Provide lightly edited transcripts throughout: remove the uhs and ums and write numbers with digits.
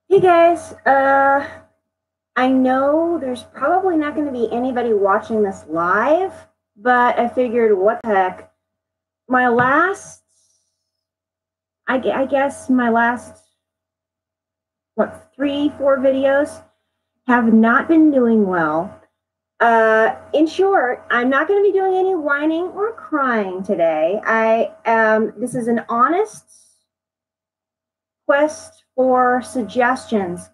Hey guys, I know there's probably not going to be anybody watching this live, but I figured, what the heck? My last, I guess my last, what, 3, 4 videos have not been doing well. In short, I'm not going to be doing any whining or crying today. This is an honest quest for suggestions.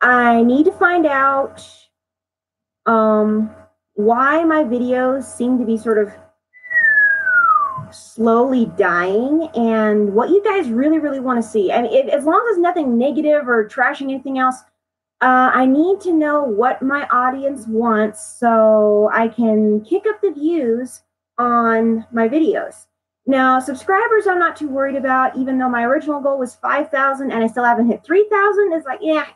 I need to find out why my videos seem to be sort of slowly dying and what you guys really want to see. And as long as nothing negative or trashing anything else, I need to know what my audience wants so I can kick up the views on my videos. Now, subscribers I'm not too worried about, even though my original goal was 5,000 and I still haven't hit 3,000. It's like, yeah,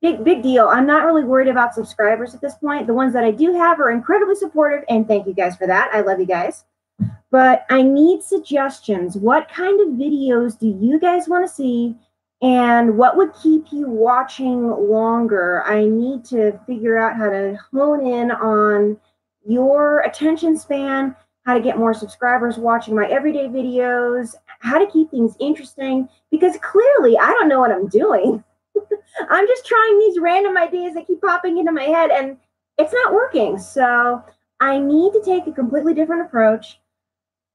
big deal. I'm not really worried about subscribers at this point. The ones that I do have are incredibly supportive, and thank you guys for that. I love you guys. But I need suggestions. What kind of videos do you guys want to see? And what would keep you watching longer? I need to figure out how to hone in on your attention span, how to get more subscribers watching my everyday videos, how to keep things interesting, because clearly I don't know what I'm doing. I'm just trying these random ideas that keep popping into my head and it's not working. So I need to take a completely different approach.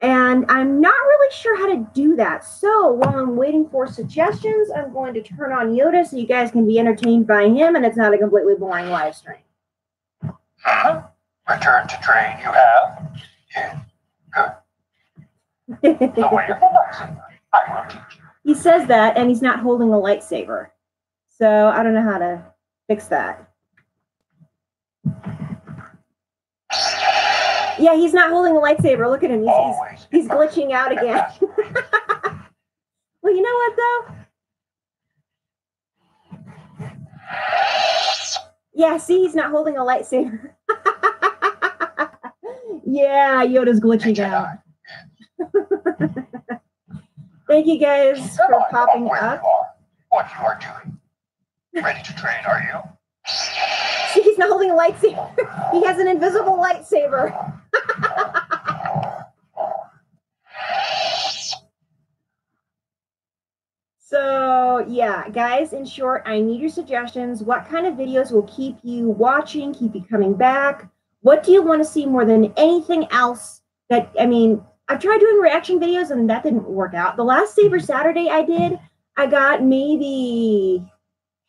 And I'm not really sure how to do that. So while I'm waiting for suggestions, I'm going to turn on Yoda so you guys can be entertained by him and it's not a completely boring live stream. Return to train you have. Yeah. Good. The way of the lightsaber. I will teach you. He says that and he's not holding a lightsaber. So I don't know how to fix that. Yeah, he's not holding a lightsaber. Look at him. He's glitching out again. Well, you know what, though? Yeah, see, he's not holding a lightsaber. Yeah, Yoda's glitching out. Thank you guys for popping up. What you are doing. Ready to train, are you? See, he's not holding a lightsaber. He has an invisible lightsaber. So, yeah, guys, in short, I need your suggestions. What kind of videos will keep you watching, keep you coming back? What do you want to see more than anything else? I've tried doing reaction videos and that didn't work out. The last Saber Saturday I did, I got maybe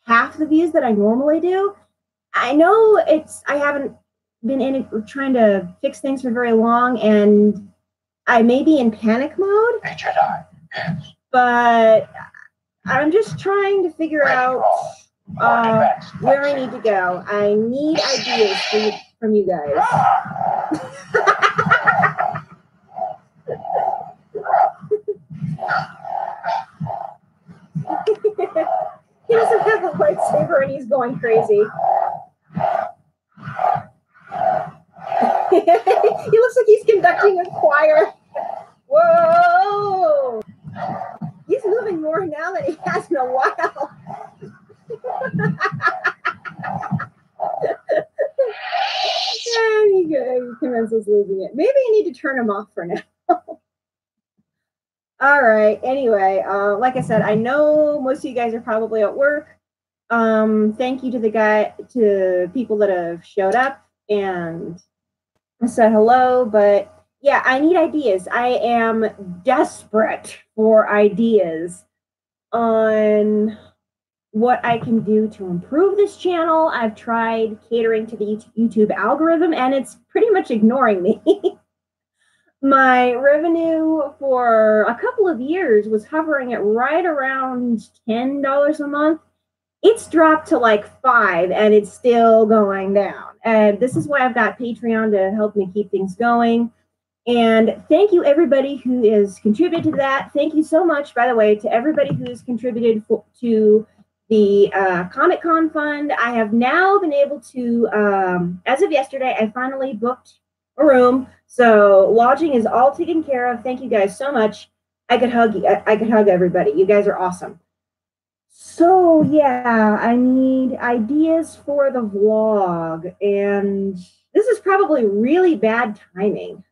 half the views that I normally do. I know I haven't been trying to fix things for very long, and I may be in panic mode. Hey, Jedi. Yes. But I'm just trying to figure out where I need to go. I need ideas from you guys. He doesn't have a lightsaber and he's going crazy. He looks like he's conducting a choir. Whoa! He's moving more now than he has in a while. He commences losing it. Maybe you need to turn him off for now. All right. Anyway, like I said, I know most of you guys are probably at work. Thank you to people that have showed up and said hello. But yeah, I need ideas. I am desperate for ideas on what I can do to improve this channel. I've tried catering to the YouTube algorithm and it's pretty much ignoring me. My revenue for a couple of years was hovering at right around $10 a month. It's dropped to like $5 and it's still going down. And this is why I've got Patreon to help me keep things going. And thank you everybody who has contributed to that. Thank you so much, by the way, to everybody who's contributed to the Comic Con fund. I have now been able to, as of yesterday, I finally booked a room. So lodging is all taken care of. Thank you guys so much. I could hug you. I could hug everybody. You guys are awesome. So yeah, I need ideas for the vlog, and this is probably really bad timing.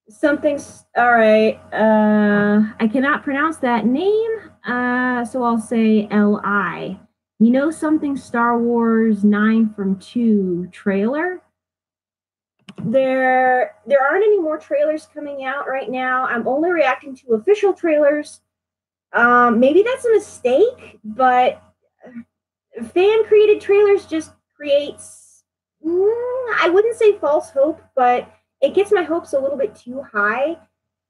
Something's all right. I cannot pronounce that name, so I'll say Li. You know something Star Wars 9 from 2 trailer? There aren't any more trailers coming out right now. I'm only reacting to official trailers. Maybe that's a mistake, but fan created trailers just creates, I wouldn't say false hope, but it gets my hopes a little bit too high.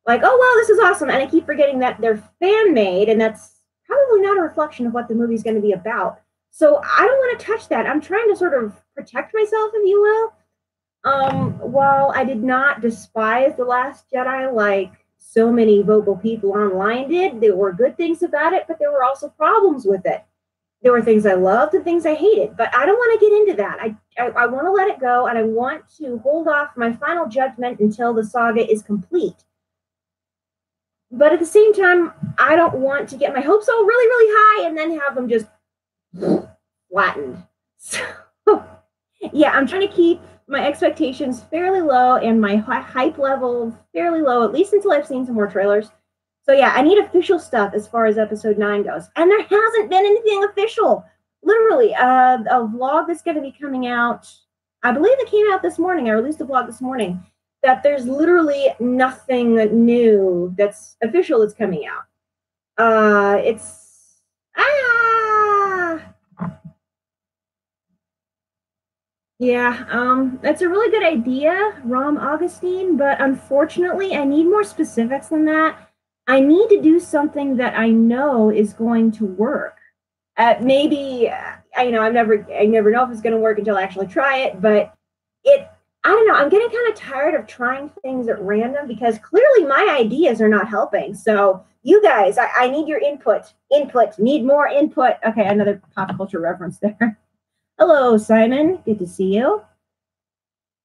Like, oh, wow, this is awesome. And I keep forgetting that they're fan made, and that's probably not a reflection of what the movie's going to be about. So I don't want to touch that. I'm trying to sort of protect myself, if you will. While I did not despise The Last Jedi like so many vocal people online did, there were good things about it, but there were also problems with it. There were things I loved and things I hated, but I don't want to get into that. I want to let it go, and I want to hold off my final judgment until the saga is complete. But at the same time, I don't want to get my hopes all really, really high and then have them just flattened. So, yeah, I'm trying to keep my expectations fairly low and my hype level fairly low, at least until I've seen some more trailers. So yeah, I need official stuff as far as episode 9 goes. And there hasn't been anything official. Literally, a vlog that's going to be coming out, I believe it came out this morning. I released a vlog this morning. That there's literally nothing new that's official that's coming out. That's a really good idea, Rom Augustine, but unfortunately I need more specifics than that. I need to do something that I know is going to work. I never know if it's going to work until I actually try it, but I don't know. I'm getting kind of tired of trying things at random because clearly my ideas are not helping. So you guys, I need your input. Need more input. Okay, another pop culture reference there. Hello, Simon. Good to see you.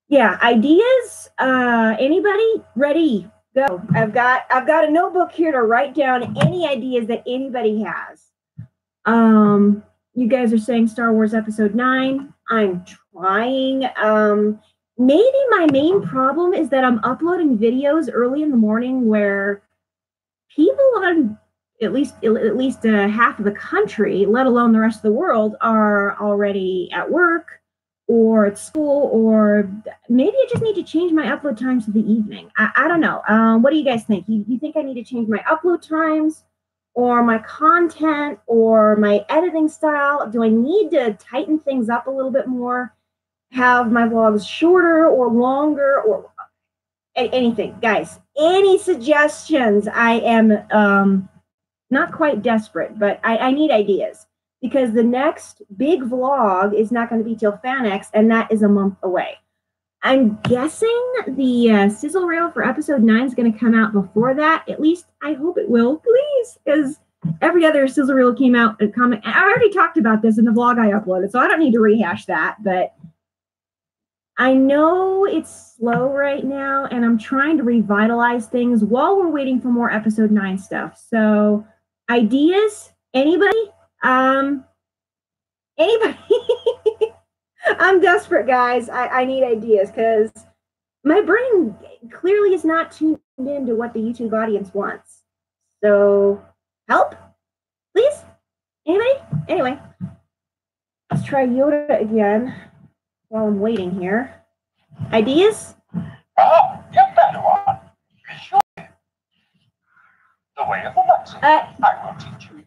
Yeah, ideas. Anybody ready? Go. I've got a notebook here to write down any ideas that anybody has. You guys are saying Star Wars Episode 9. I'm trying. Maybe my main problem is that I'm uploading videos early in the morning where people on at least half of the country, let alone the rest of the world, are already at work or at school, or maybe I just need to change my upload times to the evening. I don't know. What do you guys think? You think I need to change my upload times or my content or my editing style? Do I need to tighten things up a little bit more? Have my vlogs shorter or longer or anything? Guys, any suggestions? I am not quite desperate, but I need ideas because the next big vlog is not going to be till FanX, and that is a month away. I'm guessing the sizzle reel for episode 9 is going to come out before that. At least I hope it will, please, because every other sizzle reel came out a comment. I already talked about this in the vlog I uploaded, so I don't need to rehash that, but I know it's slow right now, and I'm trying to revitalize things while we're waiting for more episode 9 stuff. So, ideas? Anybody? Anybody? I'm desperate, guys. I need ideas because my brain clearly is not tuned into what the YouTube audience wants. So, help, please? Anybody? Anyway, let's try Yoda again while I'm waiting here. Ideas? Oh, you better one. Sure. The way of the lightsaber. I will teach you.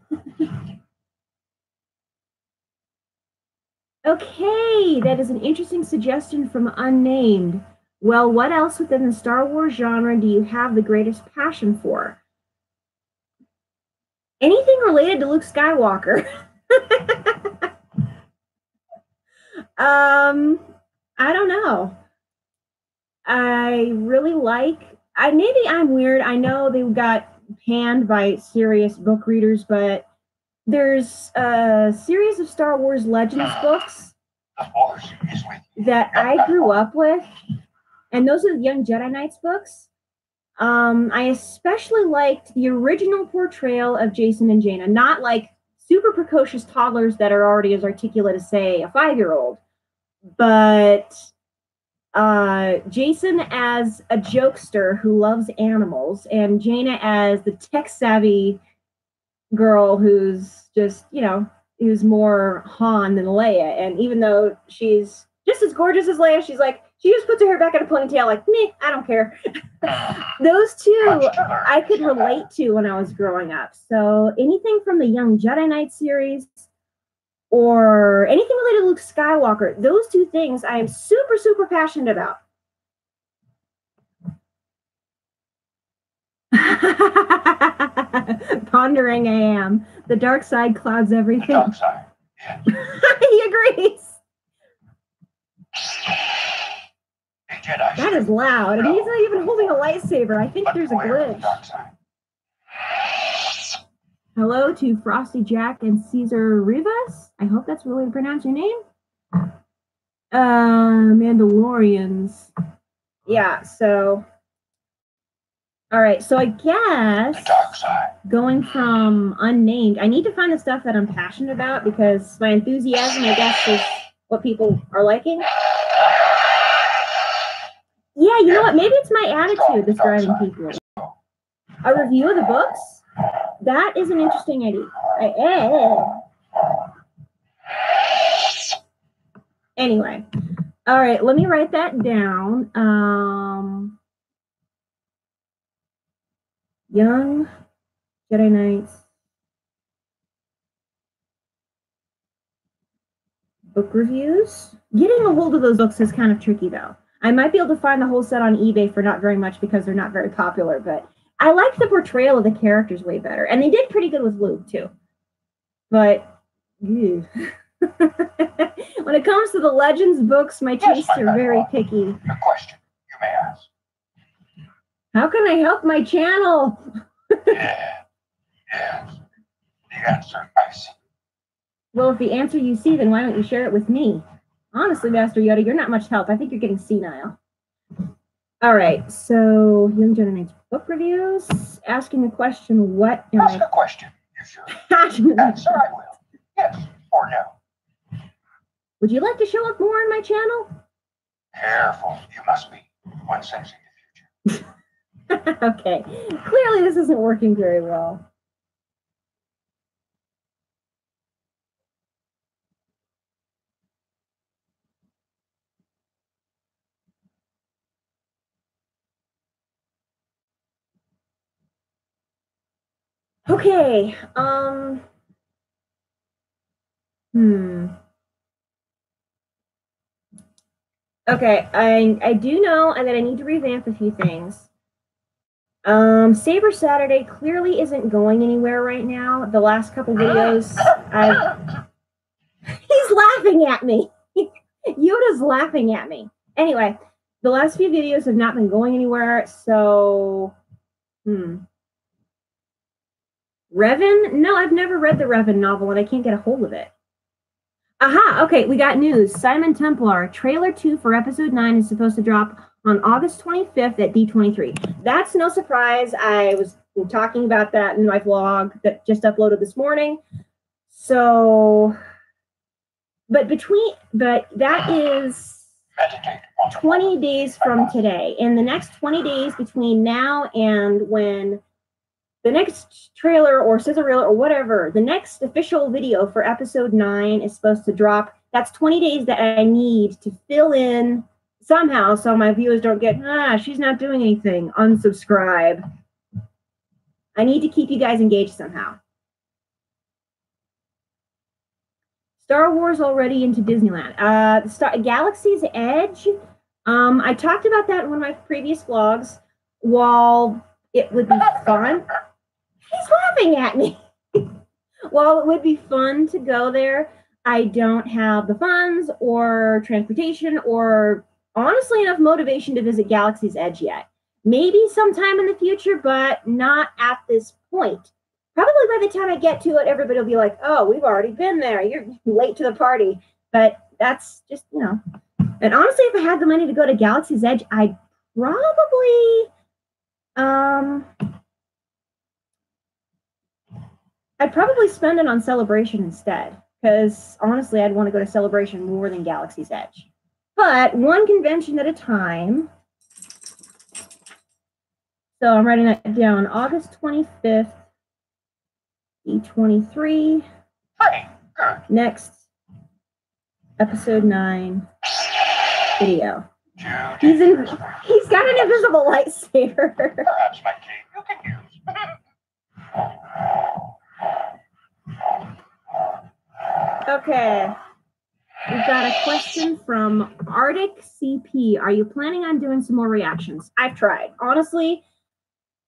Okay, that is an interesting suggestion from Unnamed. Well, what else within the Star Wars genre do you have the greatest passion for? Anything related to Luke Skywalker. I don't know. I really like, maybe I'm weird. I know they got panned by serious book readers, but there's a series of Star Wars Legends books that I grew up with, and those are the Young Jedi Knights books. I especially liked the original portrayal of Jason and Jaina, not like super precocious toddlers that are already as articulate as, say, a 5-year-old, but Jason as a jokester who loves animals, and Jaina as the tech savvy girl who's just, who's more Han than Leia. And even though she's just as gorgeous as Leia, she's like, she just puts her hair back in a ponytail, like, meh, I don't care. Those two I could relate to when I was growing up. So anything from the Young Jedi Knight series or anything related to Luke Skywalker, those two things I am super, super passionate about. Pondering I am. The dark side clouds everything. The dark side. Yeah. He agrees. Hey, Jedi. That is loud. And he's not even holding a lightsaber. I think there's a glitch. Hello to Frosty Jack and Caesar Rivas. I hope that's really to pronounce your name. Mandalorians. Yeah, so. All right, so I guess the dark side. Going from unnamed, I need to find the stuff that I'm passionate about because my enthusiasm, I guess, is what people are liking. Yeah, you know what? Maybe it's my attitude that's driving people. A review of the books? That is an interesting idea. Anyway, all right, let me write that down. Young Jedi Knights book reviews. Getting a hold of those books is kind of tricky, though. I might be able to find the whole set on eBay for not very much because they're not very popular, but I like the portrayal of the characters way better. And they did pretty good with Luke, too. But, when it comes to the Legends books, my tastes are very picky. A question you may ask. How can I help my channel? Yes. The answer I see. Well, if the answer you see, then why don't you share it with me? Honestly, Master Yoda, you're not much help. I think you're getting senile. All right, so Young Jedi Knights book reviews. Asking a question, what am Ask a question, you should. Answer, I will. Yes or no. Would you like to show up more on my channel? Careful, you must be when sensing the future. Okay, clearly this isn't working very well. Okay, Okay, I do know that I need to revamp a few things. Saber Saturday clearly isn't going anywhere right now. The last couple videos, he's laughing at me. Yoda's laughing at me. Anyway, the last few videos have not been going anywhere, so, Revan? No, I've never read the Revan novel, and I can't get a hold of it. Aha, okay, we got news. Simon Templar, trailer 2 for episode 9 is supposed to drop on August 25th at D23. That's no surprise. I was talking about that in my vlog that just uploaded this morning. So, but that is 20 days from today. In the next 20 days between now and when the next trailer or sizzle reel or whatever, the next official video for episode 9 is supposed to drop. That's 20 days that I need to fill in somehow so my viewers don't get, she's not doing anything, unsubscribe. I need to keep you guys engaged somehow. Star Wars already into Disneyland. Galaxy's Edge. I talked about that in one of my previous vlogs. While it would be fun, he's laughing at me. While it would be fun to go there, I don't have the funds or transportation or honestly enough motivation to visit Galaxy's Edge yet. Maybe sometime in the future, but not at this point. Probably by the time I get to it, everybody will be like, oh, we've already been there. You're late to the party. But that's just, And honestly, if I had the money to go to Galaxy's Edge, I'd probably I'd probably spend it on Celebration instead, because honestly, I'd want to go to Celebration more than Galaxy's Edge. But one convention at a time. So I'm writing that down. August 25th, E23. Next, episode 9 video. He's got an invisible lightsaber. Perhaps my cape you can use. Okay. We've got a question from Arctic CP. Are you planning on doing some more reactions? I've tried. Honestly,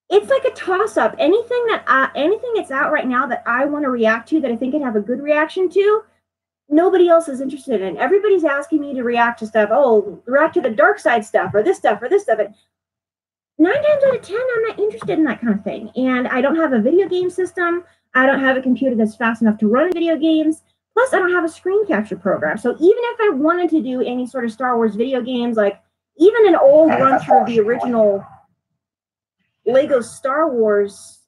it's like a toss-up. Anything that's out right now that I want to react to, that I think I'd have a good reaction to, nobody else is interested in. Everybody's asking me to react to stuff. Oh, react to the dark side stuff or this stuff or this stuff. And 9 times out of 10, I'm not interested in that kind of thing. And I don't have a video game system. I don't have a computer that's fast enough to run video games. Plus, I don't have a screen capture program. So even if I wanted to do any sort of Star Wars video games, like even an old run-through of the original Lego Star Wars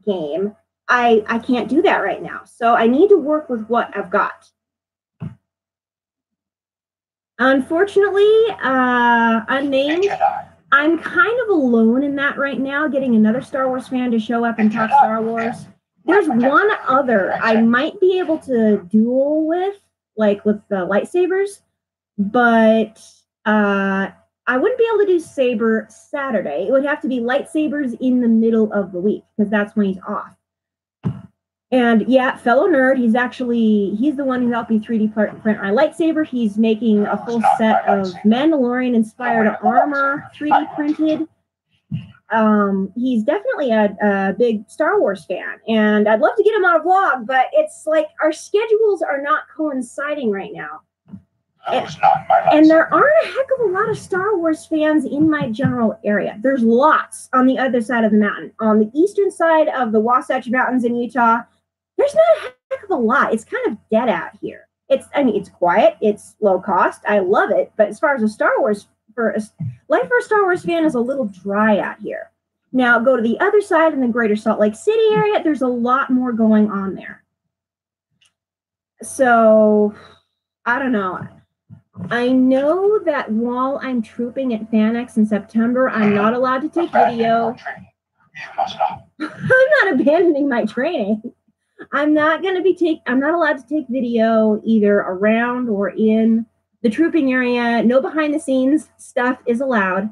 game, I can't do that right now. So I need to work with what I've got. Unfortunately, unnamed, I'm kind of alone in that right now, getting another Star Wars fan to show up and talk Star Wars. There's one other I might be able to duel with, like with the lightsabers, but I wouldn't be able to do Saber Saturday. It would have to be lightsabers in the middle of the week, because that's when he's off. And yeah, fellow nerd, he's the one who helped me 3D print my lightsaber. He's making a full set of Mandalorian-inspired armor 3D printed. He's definitely a big Star Wars fan, and I'd love to get him on a vlog, but it's like our schedules are not coinciding right now. And there aren't a heck of a lot of Star Wars fans in my general area. There's lots on the other side of the mountain. On the eastern side of the Wasatch Mountains in Utah, there's not a heck of a lot. It's kind of dead out here. It's quiet. It's low cost. I love it. But as far as life for a Star Wars fan is a little dry out here. Now, go to the other side in the greater Salt Lake City area. There's a lot more going on there. So, I don't know. I know that while I'm trooping at FanX in September, I'm not allowed to take video. I'm not abandoning my training. I'm not allowed to take video either around or in the trooping area. No behind the scenes stuff is allowed.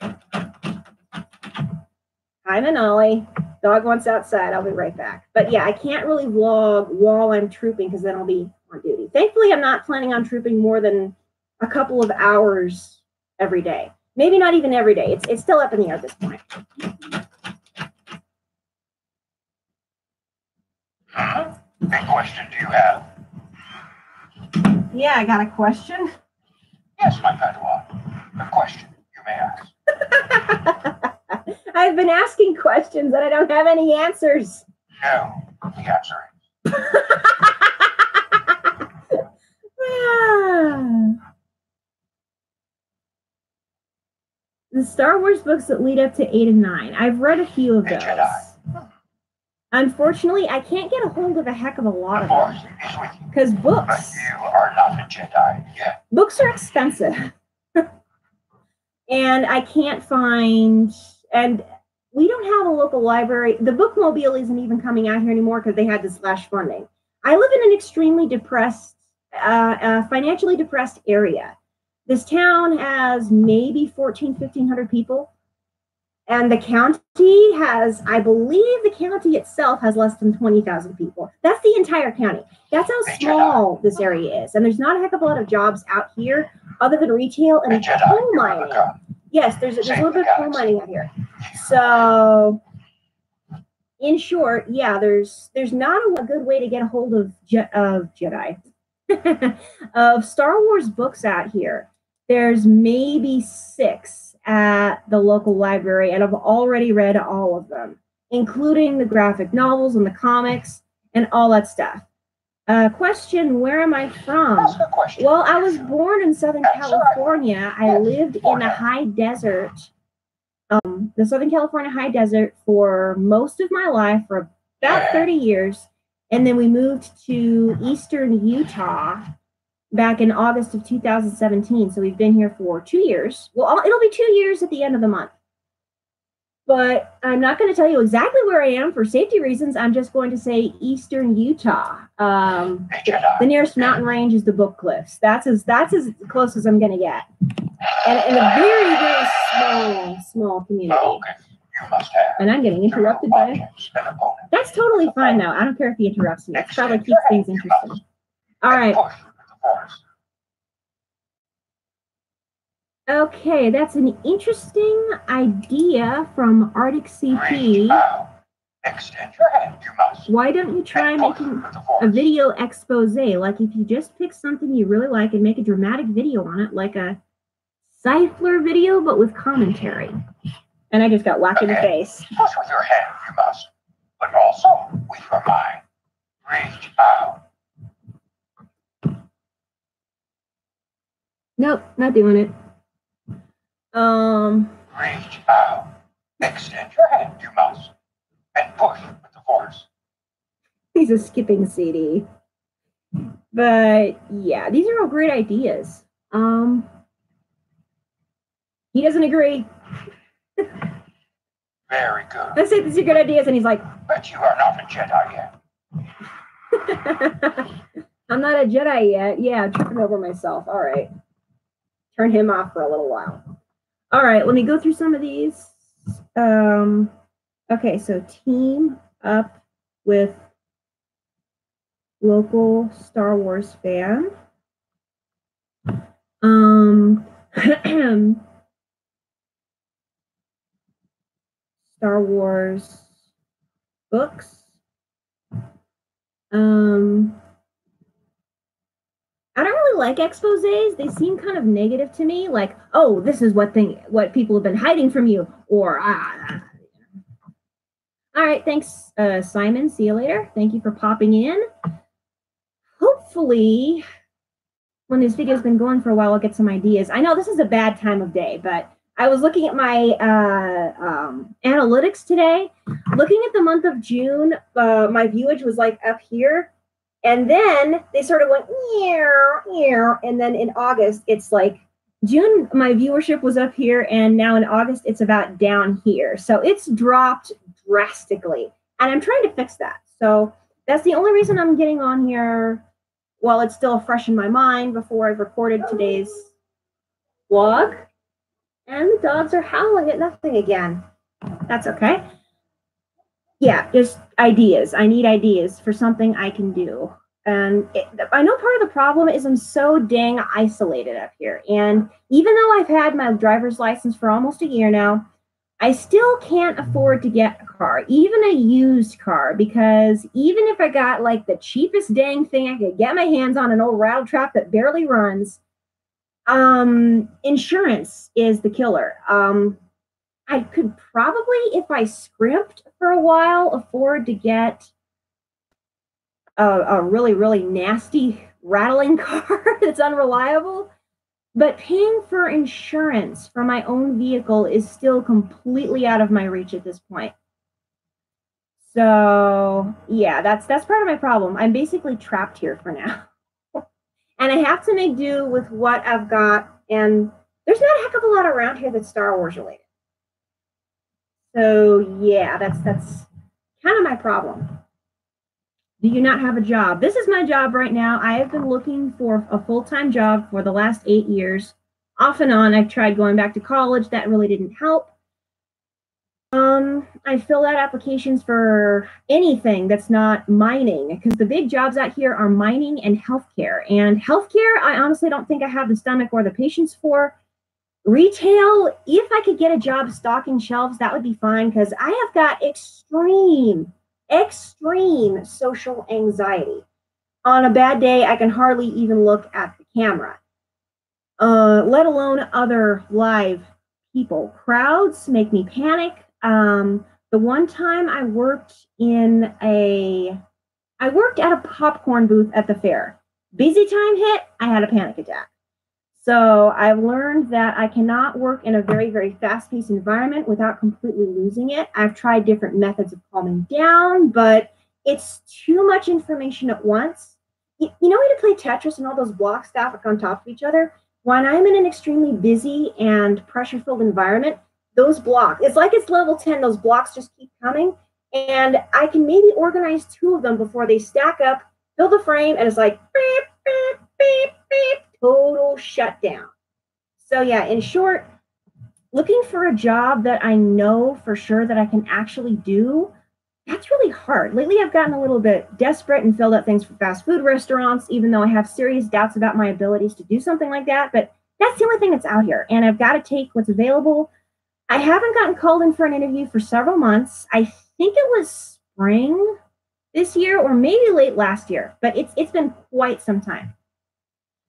Hi, Manali. Dog wants outside. I'll be right back. But yeah, I can't really vlog while I'm trooping, because then I'll be on duty. Thankfully, I'm not planning on trooping more than a couple of hours every day. Maybe not even every day. It's still up in the air at this point. What question do you have? Yeah, I got a question. Yes, my Padawan. A question you may ask. I've been asking questions and I don't have any answers. No, the answer is. The Star Wars books that lead up to 8 and 9. I've read a few of those. Unfortunately, I can't get a hold of a heck of a lot of them. Because books. But you are not a Jedi yet. Books are expensive. And I can't find, and we don't have a local library. The Bookmobile isn't even coming out here anymore because they had to slash funding. I live in an extremely depressed, financially depressed area. This town has maybe 1,500 people. And the county has, I believe the county itself has less than 20,000 people. That's the entire county. That's how small this area is. And there's not a heck of a lot of jobs out here other than retail and coal mining. Yes, there's a little bit of coal mining out here. So, in short, yeah, there's not a good way to get a hold of Jedi, of Star Wars books out here. There's maybe 6 at the local library, and I've already read all of them, including the graphic novels and the comics and all that stuff. Question, where am I from? Well, I was born in Southern California. I lived in a high desert the Southern California high desert for most of my life, for about 30 years. And then we moved to eastern Utah back in August of 2017. So we've been here for 2 years. Well, it'll be 2 years at the end of the month. But I'm not going to tell you exactly where I am for safety reasons. I'm just going to say eastern Utah. The nearest mountain range is the Book Cliffs. That's as close as I'm going to get. And in a very, very small community. You must have. And I'm getting interrupted by... That's totally fine, though. I don't care if he interrupts me. It probably keeps things interesting. All right. Okay, that's an interesting idea from Arctic CP. Extend your hand, you must. Why don't you try making a video expose? Like if you just pick something you really like and make a dramatic video on it, like a Cyfler video, but with commentary. And I just got whacked in the face. Push with your hand, you must. But also with your mind. Reach out. Nope, not doing it. Reach out. Extend your hand, you must. And push with the force. He's a skipping CD. But yeah, these are all great ideas. He doesn't agree. Very good. I say these are good ideas, and he's like, but you are not a Jedi yet. I'm not a Jedi yet. Yeah, I'm tripping over myself. All right. Turn him off for a little while. All right, let me go through some of these. Okay, so team up with local Star Wars fan. Star Wars books. I don't really like exposés. They seem kind of negative to me. Like, oh, this is what people have been hiding from you. Or, All right, thanks, Simon. See you later. Thank you for popping in. Hopefully, when this video's been going for a while, I'll get some ideas. I know this is a bad time of day, but I was looking at my analytics today. Looking at the month of June, my viewage was like up here. And then they sort of went, and then in August, it's like June, my viewership was up here, and now in August, it's about down here. So it's dropped drastically, and I'm trying to fix that. So that's the only reason I'm getting on here while it's still fresh in my mind before I've recorded today's vlog. And the dogs are howling at nothing again. That's okay. Yeah, just ideas. I need ideas for something I can do. And I know part of the problem is I'm so dang isolated up here. And even though I've had my driver's license for almost a year now, I still can't afford to get a car, even a used car, because even if I got like the cheapest dang thing I could get my hands on, an old rattle trap that barely runs, insurance is the killer. I could probably, if I scrimped for a while, afford to get a really, really nasty rattling car that's unreliable. But paying for insurance for my own vehicle is still completely out of my reach at this point. So yeah, that's part of my problem. I'm basically trapped here for now. And I have to make do with what I've got. And there's not a heck of a lot around here that's Star Wars related. So yeah, that's kind of my problem. Do you not have a job? This is my job right now. I have been looking for a full-time job for the last 8 years. Off and on, I've tried going back to college. That really didn't help. I filled out applications for anything that's not mining, because the big jobs out here are mining and healthcare. And healthcare, I honestly don't think I have the stomach or the patience for. Retail, if I could get a job stocking shelves, that would be fine, because I have got extreme social anxiety. On a bad day, I can hardly even look at the camera, let alone other live people. Crowds make me panic. The one time I worked at a popcorn booth at the fair. Busy time hit, I had a panic attack. So I've learned that I cannot work in a very, very fast-paced environment without completely losing it. I've tried different methods of calming down, but it's too much information at once. You know how to play Tetris and all those blocks stack on top of each other? When I'm in an extremely busy and pressure-filled environment, those blocks, it's like it's level 10, those blocks just keep coming, and I can maybe organize 2 of them before they stack up, fill the frame, and it's like beep, beep, beep, beep, total shutdown. So yeah, in short, looking for a job that I know for sure that I can actually do, that's really hard. Lately, I've gotten a little bit desperate and filled out things for fast food restaurants, even though I have serious doubts about my abilities to do something like that. But that's the only thing that's out here, and I've got to take what's available. I haven't gotten called in for an interview for several months. I think it was spring this year or maybe late last year, but it's been quite some time.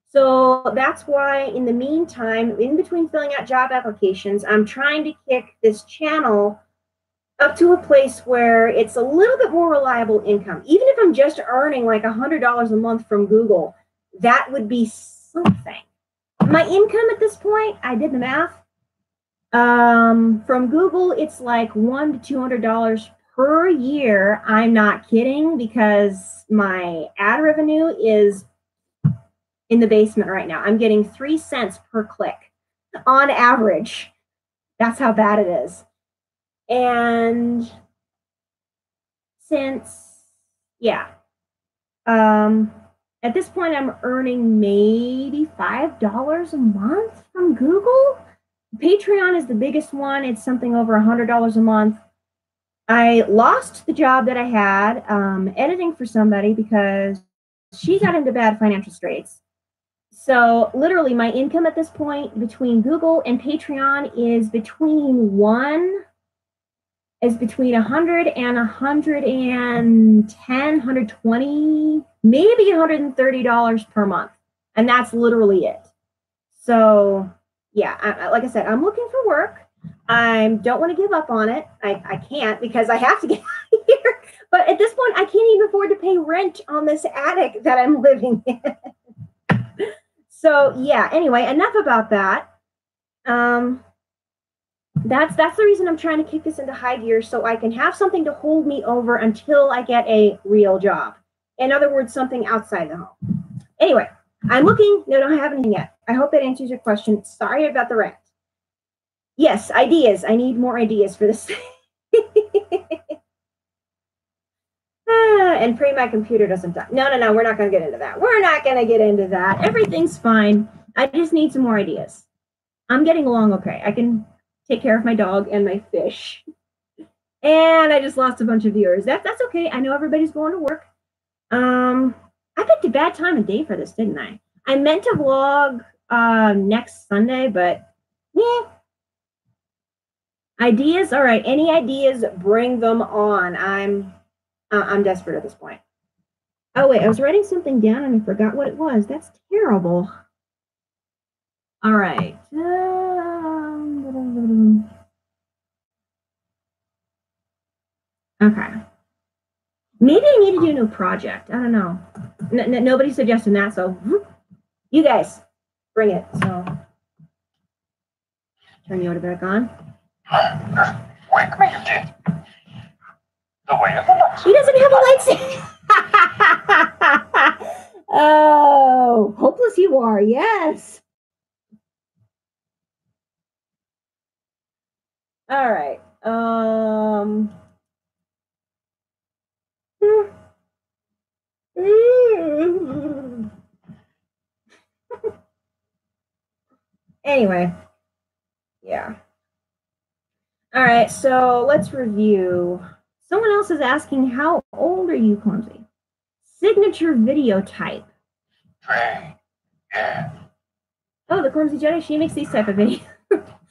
So that's why in the meantime, in between filling out job applications, I'm trying to kick this channel up to a place where it's a little bit more reliable income. Even if I'm just earning like $100 a month from Google, that would be something. My income at this point, I did the math. From Google, it's like $100 to $200 per year. I'm not kidding, because my ad revenue is in the basement right now. I'm getting 3 cents per click on average. That's how bad it is. And since, yeah, at this point, I'm earning maybe $5 a month from Google. Patreon is the biggest one. It's something over $100 a month. I lost the job that I had editing for somebody because she got into bad financial straits. So literally my income at this point between Google and Patreon is between 100 and 110, 120, maybe $130 per month. And that's literally it. So yeah, like I said, I'm looking for work. I don't want to give up on it. I can't, because I have to get out of here. But at this point, I can't even afford to pay rent on this attic that I'm living in. So yeah, anyway, enough about that. That's the reason I'm trying to kick this into high gear, so I can have something to hold me over until I get a real job. In other words, something outside the home. Anyway, I'm looking. No, don't have anything yet. I hope that answers your question. Sorry about the rant. Yes, ideas. I need more ideas for this. And pray my computer doesn't die. No, we're not going to get into that. We're not going to get into that. Everything's fine. I just need some more ideas. I'm getting along okay. I can take care of my dog and my fish. And I just lost a bunch of viewers. That's okay. I know everybody's going to work. I picked a bad time of day for this, didn't I? I meant to vlog next Sunday, but yeah. Ideas? All right. Any ideas, bring them on. I'm desperate at this point. Oh, wait. I was writing something down and I forgot what it was. That's terrible. All right. Okay. Maybe I need to do a new project. I don't know. Nobody's suggesting that, so you guys bring it. So turn Yoda back on. Wake me, you did. The way of the lights. He doesn't have a lightsaber. Oh, hopeless you are. Yes. All right. Anyway, yeah. All right, so let's review. Someone else is asking, how old are you, Clumsy? Signature video type. Train. Yeah. Oh, the Clumsy Jedi, she makes these type of videos.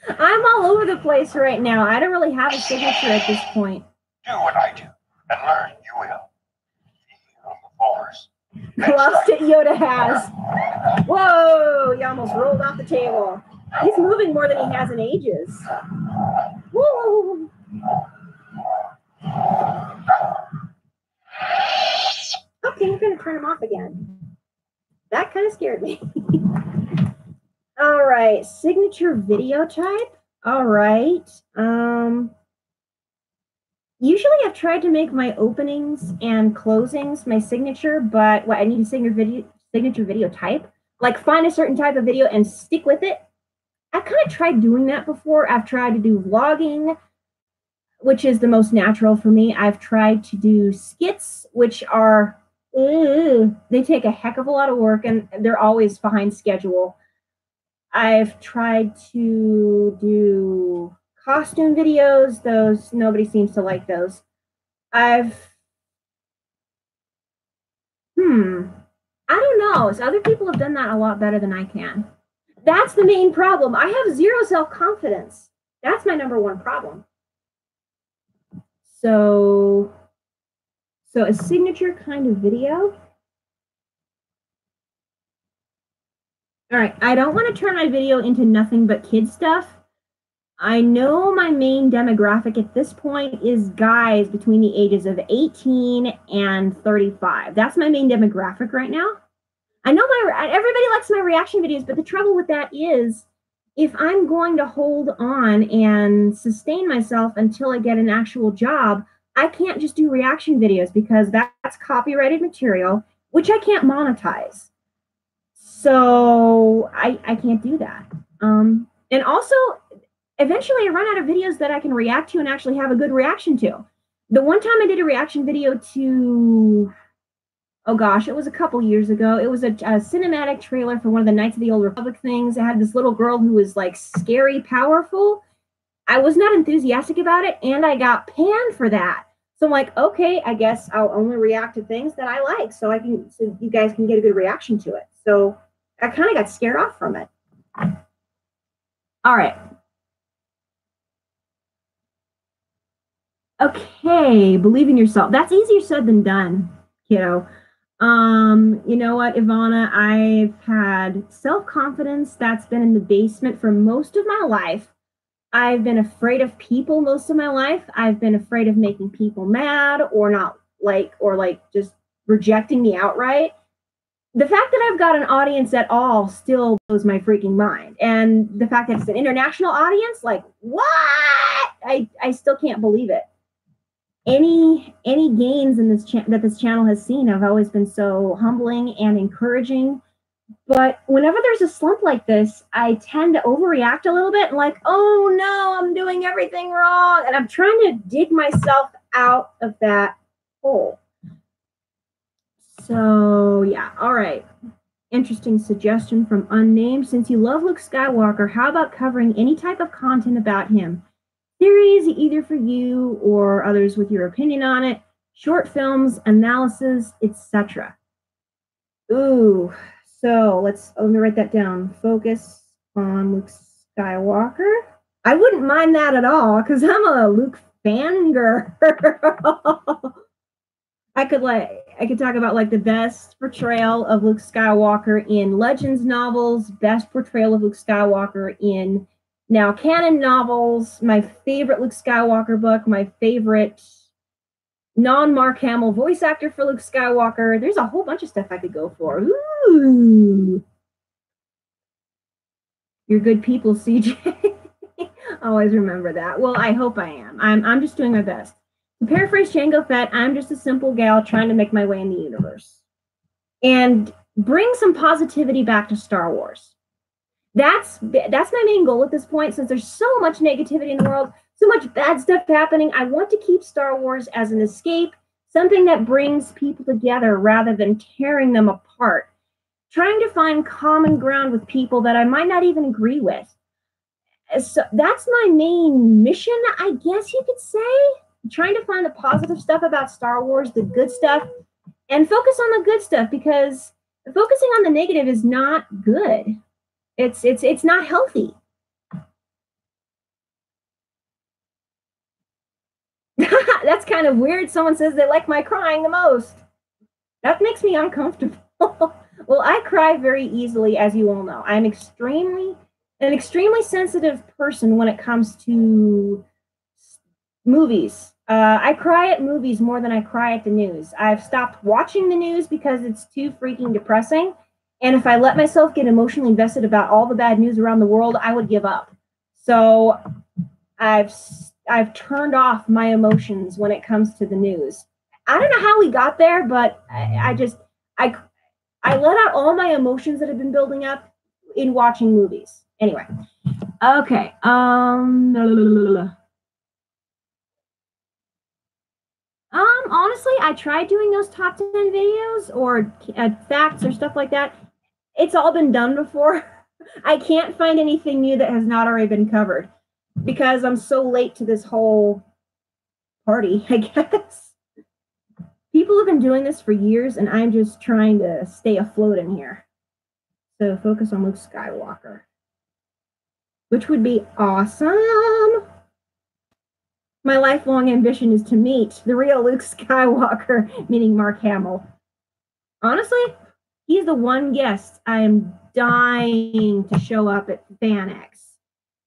I'm all over the place right now. I don't really have a signature at this point. Do what I do and learn you will. Feel the force. Lost it, Yoda has. Whoa, he almost rolled off the table. He's moving more than he has in ages. Whoa. Okay, I'm going to turn him off again. That kind of scared me. right, signature video type. All right. Usually I've tried to make my openings and closings my signature, but what I need a signature video type. Like find a certain type of video and stick with it. I've kind of tried doing that before. I've tried to do vlogging, which is the most natural for me. I've tried to do skits, which are, they take a heck of a lot of work and they're always behind schedule. I've tried to do costume videos. Those, nobody seems to like those. I don't know. So other people have done that a lot better than I can. That's the main problem. I have zero self-confidence. That's my number one problem. So a signature kind of video. All right, I don't want to turn my video into nothing but kid stuff. I know my main demographic at this point is guys between the ages of 18 and 35. That's my main demographic right now. I know everybody likes my reaction videos, but the trouble with that is if I'm going to hold on and sustain myself until I get an actual job, I can't just do reaction videos because that's copyrighted material, which I can't monetize. So I can't do that. And also, eventually I run out of videos that I can react to and actually have a good reaction to. The one time I did a reaction video to, oh gosh, it was a couple years ago. It was a cinematic trailer for one of the Knights of the Old Republic things. It had this little girl who was like scary, powerful. I was not enthusiastic about it, and I got panned for that. So I'm like, okay, I guess I'll only react to things that I like, so you guys can get a good reaction to it. So I kind of got scared off from it. All right. Okay, believe in yourself. That's easier said than done, kiddo. You know what, Ivana? I've had self-confidence that's been in the basement for most of my life. I've been afraid of people most of my life. I've been afraid of making people mad or just rejecting me outright. The fact that I've got an audience at all still blows my freaking mind. And the fact that it's an international audience, like, what? I still can't believe it. Any gains in that this channel has seen have always been so humbling and encouraging. But whenever there's a slump like this, I tend to overreact a little bit and like, oh no, I'm doing everything wrong. And I'm trying to dig myself out of that hole. So yeah, all right. Interesting suggestion from Unnamed. Since you love Luke Skywalker, how about covering any type of content about him? Series, either for you or others with your opinion on it, short films, analysis, etc. Ooh, so let me write that down. Focus on Luke Skywalker. I wouldn't mind that at all because I'm a Luke fangirl. I could talk about like the best portrayal of Luke Skywalker in Legends novels, best portrayal of Luke Skywalker in now canon novels, my favorite Luke Skywalker book, my favorite non-Mark Hamill voice actor for Luke Skywalker. There's a whole bunch of stuff I could go for. Ooh. You're good people, CJ. Always remember that. Well, I hope I am. I'm just doing my best. To paraphrase Jango Fett, I'm just a simple gal trying to make my way in the universe. And bring some positivity back to Star Wars. That's my main goal at this point, since there's so much negativity in the world, so much bad stuff happening. I want to keep Star Wars as an escape, something that brings people together rather than tearing them apart. Trying to find common ground with people that I might not even agree with. So that's my main mission, I guess you could say. Trying to find the positive stuff about Star Wars, the good stuff, and focus on the good stuff, because focusing on the negative is not good. It's not healthy. That's kind of weird. Someone says they like my crying the most. That makes me uncomfortable. Well, I cry very easily, as you all know. I'm an extremely sensitive person when it comes to movies. I cry at movies more than I cry at the news. I've stopped watching the news because it's too freaking depressing. And if I let myself get emotionally invested about all the bad news around the world, I would give up. So I've turned off my emotions when it comes to the news. I don't know how we got there, but I let out all my emotions that have been building up in watching movies. Anyway, okay. Honestly, I tried doing those top 10 videos or facts or stuff like that. It's all been done before. I can't find anything new that has not already been covered because I'm so late to this whole party, I guess. People have been doing this for years, and I'm just trying to stay afloat in here. So focus on Luke Skywalker, which would be awesome. My lifelong ambition is to meet the real Luke Skywalker, meaning Mark Hamill. Honestly, he's the one guest I am dying to show up at FanX.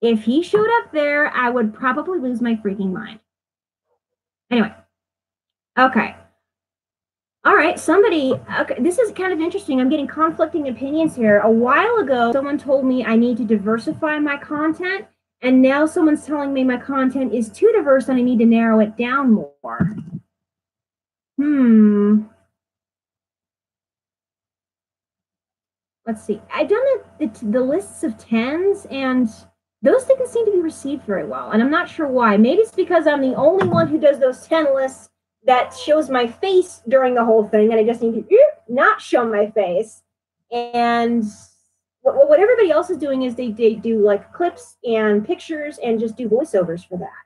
If he showed up there, I would probably lose my freaking mind. Anyway, okay. All right, okay, this is kind of interesting. I'm getting conflicting opinions here. A while ago, someone told me I need to diversify my content, and now someone's telling me my content is too diverse and I need to narrow it down more. Let's see. I've done the lists of 10s, and those didn't seem to be received very well, and I'm not sure why. Maybe it's because I'm the only one who does those 10 lists that shows my face during the whole thing, and I just need to not show my face. And what everybody else is doing is they do like clips and pictures and just do voiceovers for that.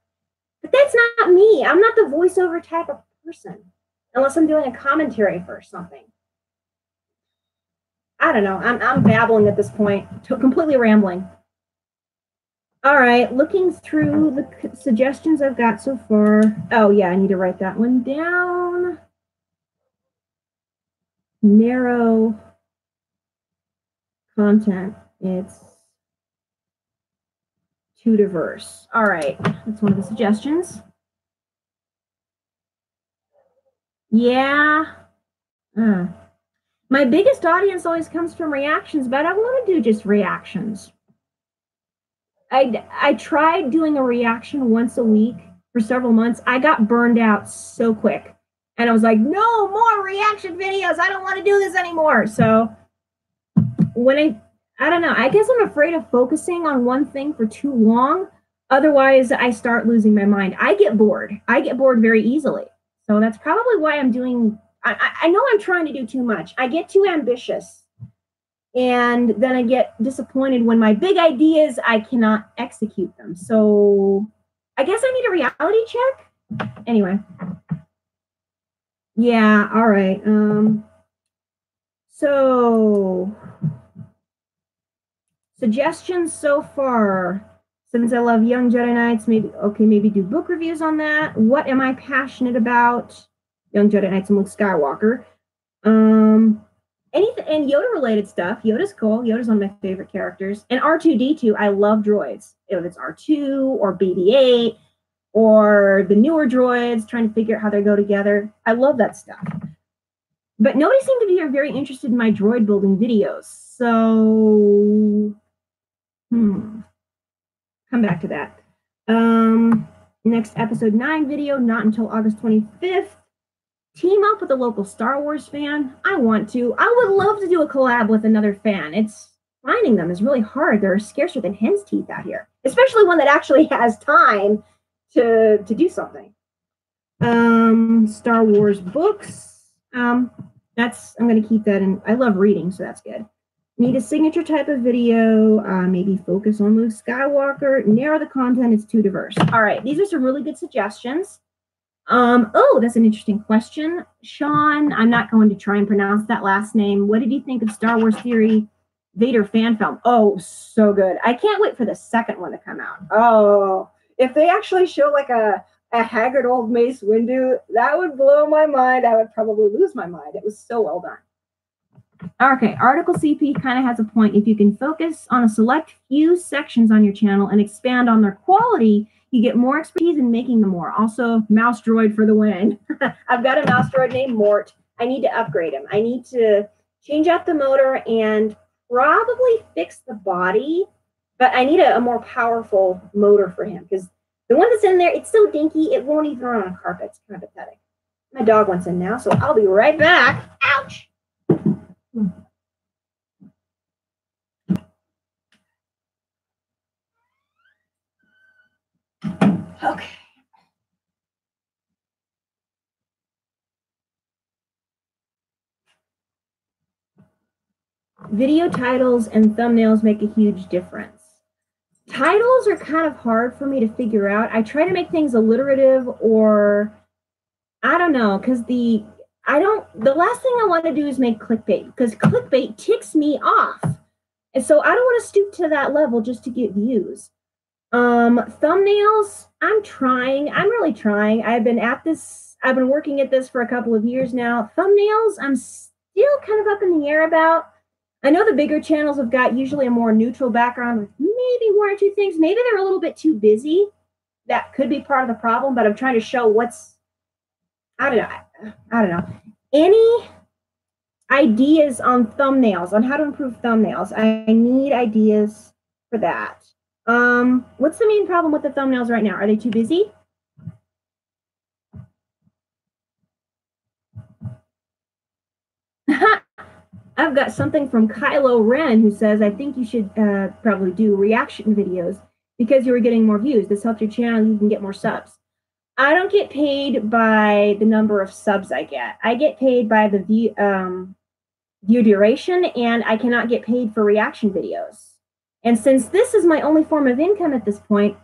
But that's not me. I'm not the voiceover type of person, unless I'm doing a commentary for something. I don't know. I'm babbling at this point, completely rambling. All right, looking through the suggestions I've got so far. Oh, yeah, I need to write that one down. Narrow content. It's too diverse. All right, that's one of the suggestions. Yeah. My biggest audience always comes from reactions, but I want to do just reactions. I tried doing a reaction once a week for several months. I got burned out so quick. And I was like, no more reaction videos. I don't want to do this anymore. So when I don't know, I guess I'm afraid of focusing on one thing for too long. Otherwise, I start losing my mind. I get bored. I get bored very easily. So that's probably why I'm doing, I know I'm trying to do too much. I get too ambitious. And then I get disappointed when my big ideas, I cannot execute them. So I guess I need a reality check. Anyway. Yeah, all right. So suggestions so far. Since I love Young Jedi Knights, maybe do book reviews on that. What am I passionate about? Young Jedi Knights and Luke Skywalker. Anything and Yoda related stuff. Yoda's cool. Yoda's one of my favorite characters. And R2D2, I love droids. If it's R2 or BB-8 or the newer droids, trying to figure out how they go together. I love that stuff. But nobody seemed to be very interested in my droid building videos. So, come back to that. Next episode 9 video, not until August 25th. Team up with a local Star Wars fan. I want to. I would love to do a collab with another fan. Finding them is really hard. They're scarcer than hen's teeth out here, especially one that actually has time to do something. Star Wars books. I'm going to keep that in. I love reading, so that's good. Need a signature type of video. Maybe focus on Luke Skywalker. Narrow the content. It's too diverse. All right, these are some really good suggestions. Oh, that's an interesting question. Sean, I'm not going to try and pronounce that last name. What did you think of Star Wars Theory Vader fan film? Oh, so good. I can't wait for the second one to come out. Oh, if they actually show like a haggard old Mace Windu, that would blow my mind. I would probably lose my mind. It was so well done. Okay, Article CP kind of has a point. If you can focus on a select few sections on your channel and expand on their quality, you get more expertise in making them more. Also, mouse droid for the win. I've got a mouse droid named Mort. I need to upgrade him. I need to change out the motor and probably fix the body. But I need a more powerful motor for him because the one that's in there, it's so dinky, it won't even run on carpet. It's kind of pathetic. My dog wants in now, so I'll be right back. Ouch! Okay. Video titles and thumbnails make a huge difference. Titles are kind of hard for me to figure out. I try to make things alliterative or I don't know, because the last thing I want to do is make clickbait because clickbait ticks me off. And so I don't want to stoop to that level just to get views. Thumbnails, I'm really trying. I've been working at this for a couple of years now. Thumbnails, I'm still kind of up in the air about. I know the bigger channels have got usually a more neutral background with maybe one or two things. Maybe they're a little bit too busy. That could be part of the problem, but I'm trying to show I don't know. Any ideas on thumbnails, on how to improve thumbnails? I need ideas for that. What's the main problem with the thumbnails right now? Are they too busy? I've got something from Kylo Ren who says, I think you should probably do reaction videos because you were getting more views. This helps your channel. You can get more subs. I don't get paid by the number of subs I get. I get paid by the view duration, and I cannot get paid for reaction videos. And since this is my only form of income at this point,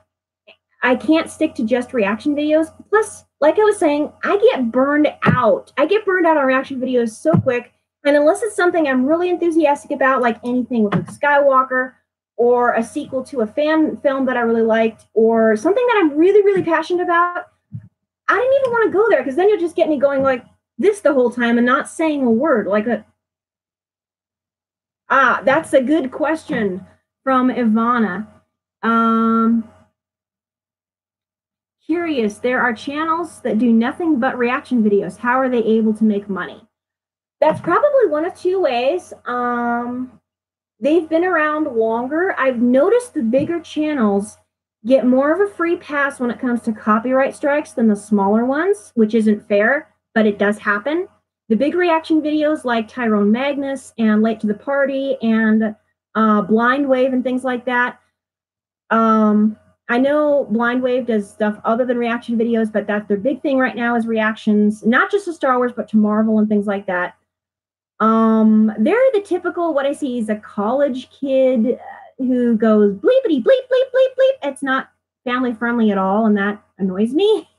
I can't stick to just reaction videos. Plus, like I was saying, I get burned out. I get burned out on reaction videos so quick. And unless it's something I'm really enthusiastic about, like anything with Luke Skywalker, or a sequel to a fan film that I really liked, or something that I'm really, really passionate about, I didn't even want to go there because then you'll just get me going like this the whole time and not saying a word. That's a good question from Ivana. Curious, there are channels that do nothing but reaction videos. How are they able to make money? That's probably one of two ways. They've been around longer. I've noticed the bigger channels get more of a free pass when it comes to copyright strikes than the smaller ones, which isn't fair, but it does happen. The big reaction videos like Tyrone Magnus and Late to the Party and Blind Wave and things like that. I know Blind Wave does stuff other than reaction videos, but that's their big thing right now is reactions, not just to Star Wars, but to Marvel and things like that. They're the typical, what I see is a college kid who goes bleepity bleep, bleep, bleep, bleep. It's not family friendly at all, and that annoys me.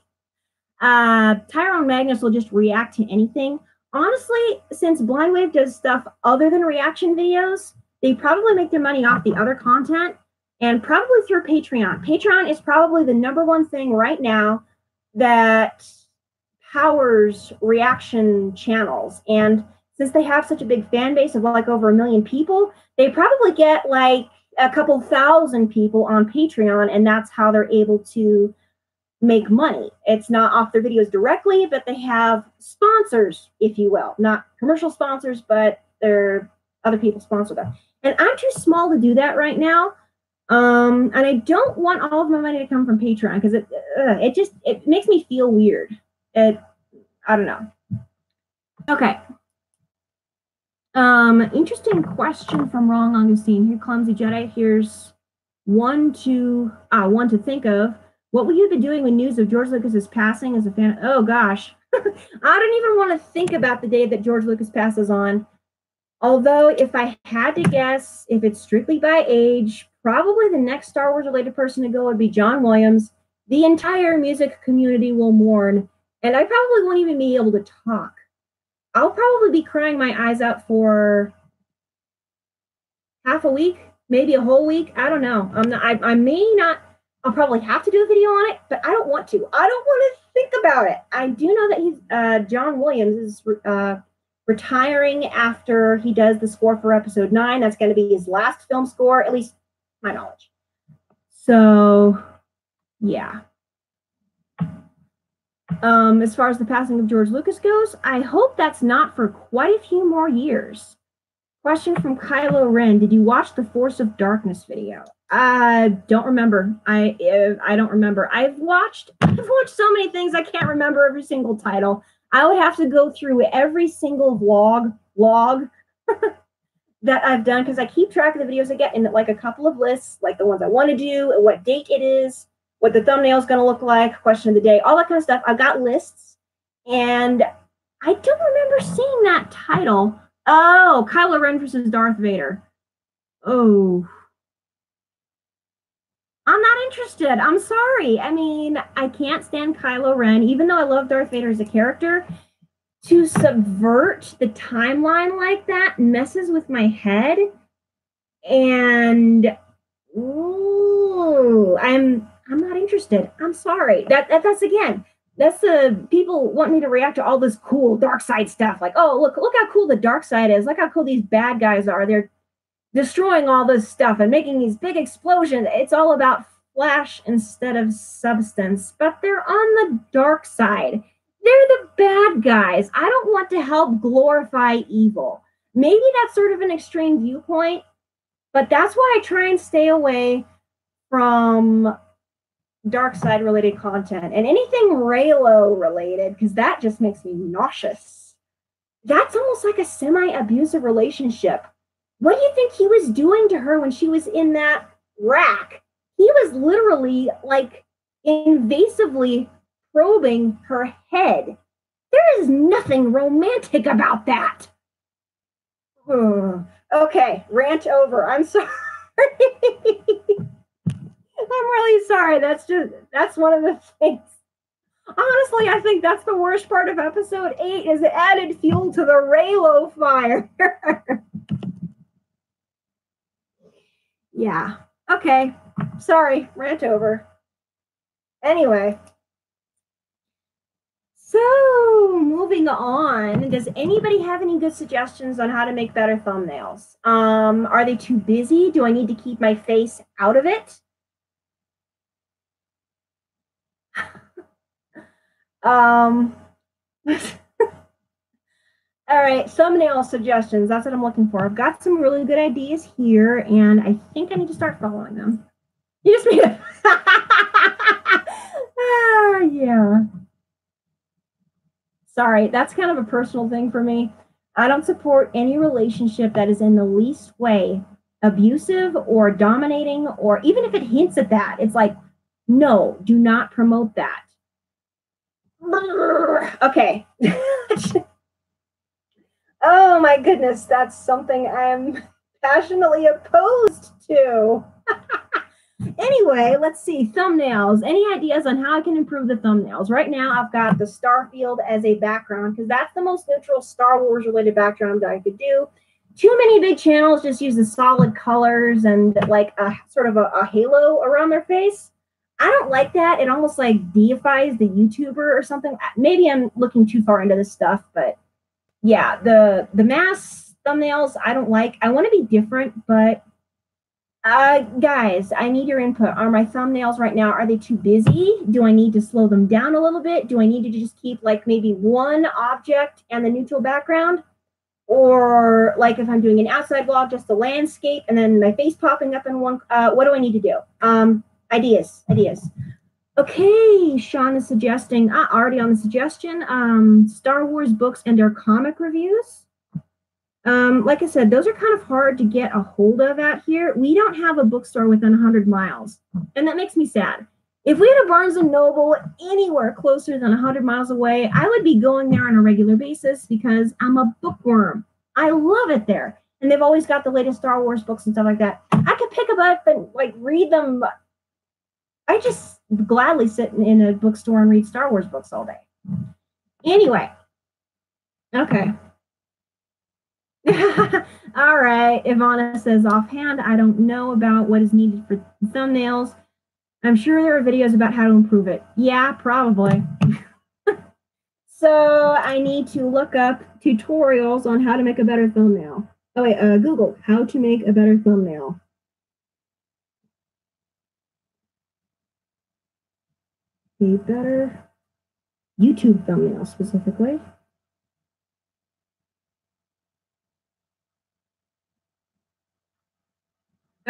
Tyrone Magnus will just react to anything. Honestly, since Blind Wave does stuff other than reaction videos, they probably make their money off the other content and probably through Patreon. Patreon is probably the number one thing right now that powers reaction channels. And since they have such a big fan base of like over 1 million people, they probably get like a couple thousand people on Patreon, and that's how they're able to make money. It's not off their videos directly, but they have sponsors, if you will. Not commercial sponsors, but they're other people sponsor them. And I'm too small to do that right now. And I don't want all of my money to come from Patreon because it makes me feel weird. I don't know. Okay. Interesting question from Wrong Augustine. Here, Clumsy Jedi. Here's one to think of. What will you be doing when news of George Lucas's passing as a fan? Oh gosh, I don't even want to think about the day that George Lucas passes on. Although, if I had to guess, if it's strictly by age, probably the next Star Wars related person to go would be John Williams. The entire music community will mourn, and I probably won't even be able to talk. I'll probably be crying my eyes out for half a week, maybe a whole week. I don't know. I may not. I'll probably have to do a video on it, but I don't want to. I don't want to think about it. I do know that John Williams is retiring after he does the score for Episode 9. That's going to be his last film score, at least my knowledge. So, yeah. As far as the passing of George Lucas goes, I hope that's not for quite a few more years. Question from Kylo Ren. Did you watch the Force of Darkness video? I don't remember. I don't remember. I've watched so many things I can't remember every single title. I would have to go through every single vlog that I've done because I keep track of the videos I get in like a couple of lists, like the ones I want to do, what date it is, what the thumbnail is going to look like, question of the day, all that kind of stuff. I've got lists, and I don't remember seeing that title. Oh, Kylo Ren versus Darth Vader. Oh, I'm not interested. I'm sorry. I mean, I can't stand Kylo Ren, even though I love Darth Vader as a character. To subvert the timeline like that messes with my head, and ooh, I'm not interested. I'm sorry. That's again. That's the people want me to react to all this cool dark side stuff. Like, oh, look how cool the dark side is. Look how cool these bad guys are. They're destroying all this stuff and making these big explosions. It's all about flash instead of substance, but they're on the dark side. They're the bad guys. I don't want to help glorify evil. Maybe that's sort of an extreme viewpoint, but that's why I try and stay away from dark side related content and anything Reylo related, because that just makes me nauseous. That's almost like a semi-abusive relationship. What do you think he was doing to her when she was in that rack? He was literally like invasively probing her head. There is nothing romantic about that. Okay, rant over. I'm sorry. I'm really sorry. That's one of the things. Honestly, I think that's the worst part of episode 8 is it added fuel to the Reylo fire. Yeah. Okay. Sorry, rant over. Anyway. So, moving on, does anybody have any good suggestions on how to make better thumbnails? Are they too busy? Do I need to keep my face out of it? All right, thumbnail suggestions. That's what I'm looking for. I've got some really good ideas here, and I think I need to start following them. You just need to... yeah. Sorry, that's kind of a personal thing for me. I don't support any relationship that is in the least way abusive or dominating, or even if it hints at that, it's like, no, do not promote that. Okay. Oh my goodness, that's something I'm passionately opposed to. Anyway, let's see. Thumbnails. Any ideas on how I can improve the thumbnails? Right now, I've got the Starfield as a background because that's the most neutral Star Wars related background that I could do. Too many big channels just use the solid colors and like a sort of a halo around their face. I don't like that. It almost like deifies the YouTuber or something. Maybe I'm looking too far into this stuff, but yeah, the mass thumbnails I don't like. I want to be different, but guys, I need your input. Are my thumbnails right now, are they too busy? Do I need to slow them down a little bit? Do I need to just keep like maybe one object and the neutral background? Or like if I'm doing an outside vlog, just the landscape and then my face popping up in one, what do I need to do? Ideas. Okay, Sean is suggesting, already on the suggestion, Star Wars books and their comic reviews. Like I said, those are kind of hard to get a hold of out here. We don't have a bookstore within 100 miles, and that makes me sad. If we had a Barnes & Noble anywhere closer than 100 miles away, I would be going there on a regular basis because I'm a bookworm. I love it there. And they've always got the latest Star Wars books and stuff like that. I could pick them up and like read them. I just gladly sit in a bookstore and read Star Wars books all day. Anyway. Okay. All right. Ivana says, offhand, I don't know about what is needed for thumbnails. I'm sure there are videos about how to improve it. Yeah, probably. So I need to look up tutorials on how to make a better thumbnail. Oh, wait, Google, how to make a better thumbnail. A better YouTube thumbnail, specifically.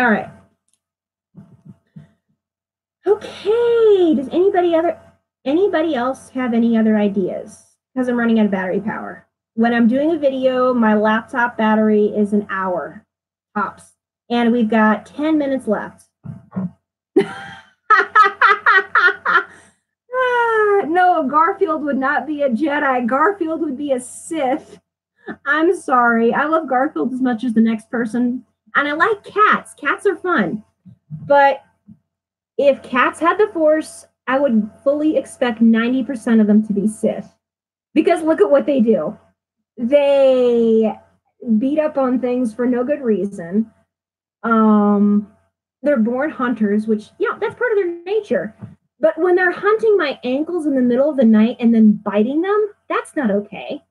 All right. Okay. Does anybody else have any other ideas? Because I'm running out of battery power. When I'm doing a video, my laptop battery is an hour tops, and we've got 10 minutes left. No, Garfield would not be a Jedi. Garfield would be a Sith. I'm sorry. I love Garfield as much as the next person. And I like cats. Cats are fun. But if cats had the Force, I would fully expect 90% of them to be Sith. Because look at what they do. They beat up on things for no good reason. They're born hunters, which, that's part of their nature. But when they're hunting my ankles in the middle of the night and then biting them, that's not okay.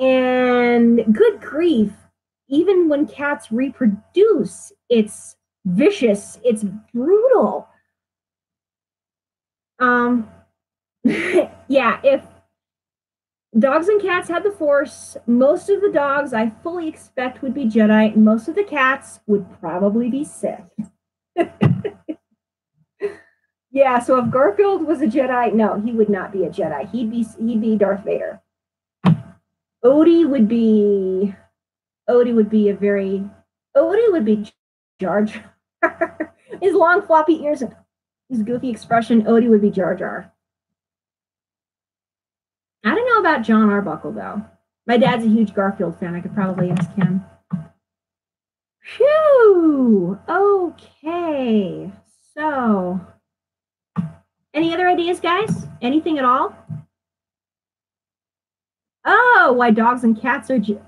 And good grief, even when cats reproduce, it's vicious, it's brutal. Yeah, if dogs and cats had the Force, most of the dogs I fully expect would be Jedi, and most of the cats would probably be Sith. Yeah, so if Garfield was a Jedi, no, he would not be a Jedi. He'd be Darth Vader. Odie would be Jar Jar. His long floppy ears and his goofy expression, Odie would be Jar Jar. I don't know about John Arbuckle though. My dad's a huge Garfield fan. I could probably ask him. Phew. Okay. So, any other ideas, guys? Anything at all? Oh, why dogs are Jedi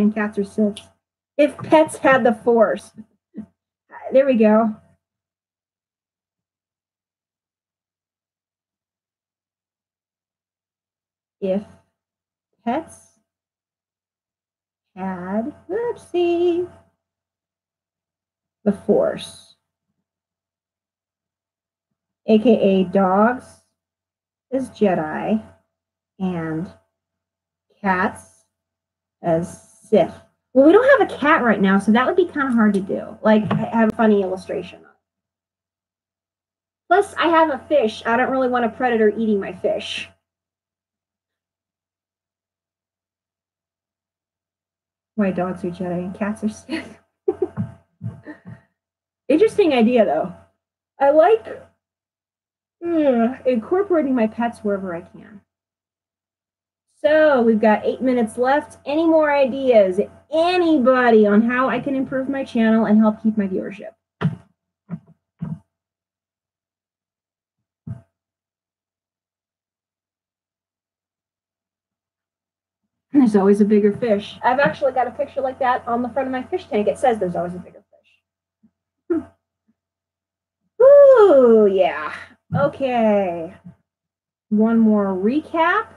and cats are Sith. If pets had the Force. There we go. If pets had, the Force, aka dogs as Jedi and cats as Sith. Well, we don't have a cat right now, so that would be kind of hard to do. Like, I have a funny illustration. Plus, I have a fish. I don't really want a predator eating my fish. Why dogs are Jedi and cats are Sith. Interesting idea, though. I like incorporating my pets wherever I can. So we've got 8 minutes left. Any more ideas? Anybody on how I can improve my channel and help keep my viewership? There's always a bigger fish. I've actually got a picture like that on the front of my fish tank. It says there's always a bigger fish. Ooh, yeah. Okay. One more recap.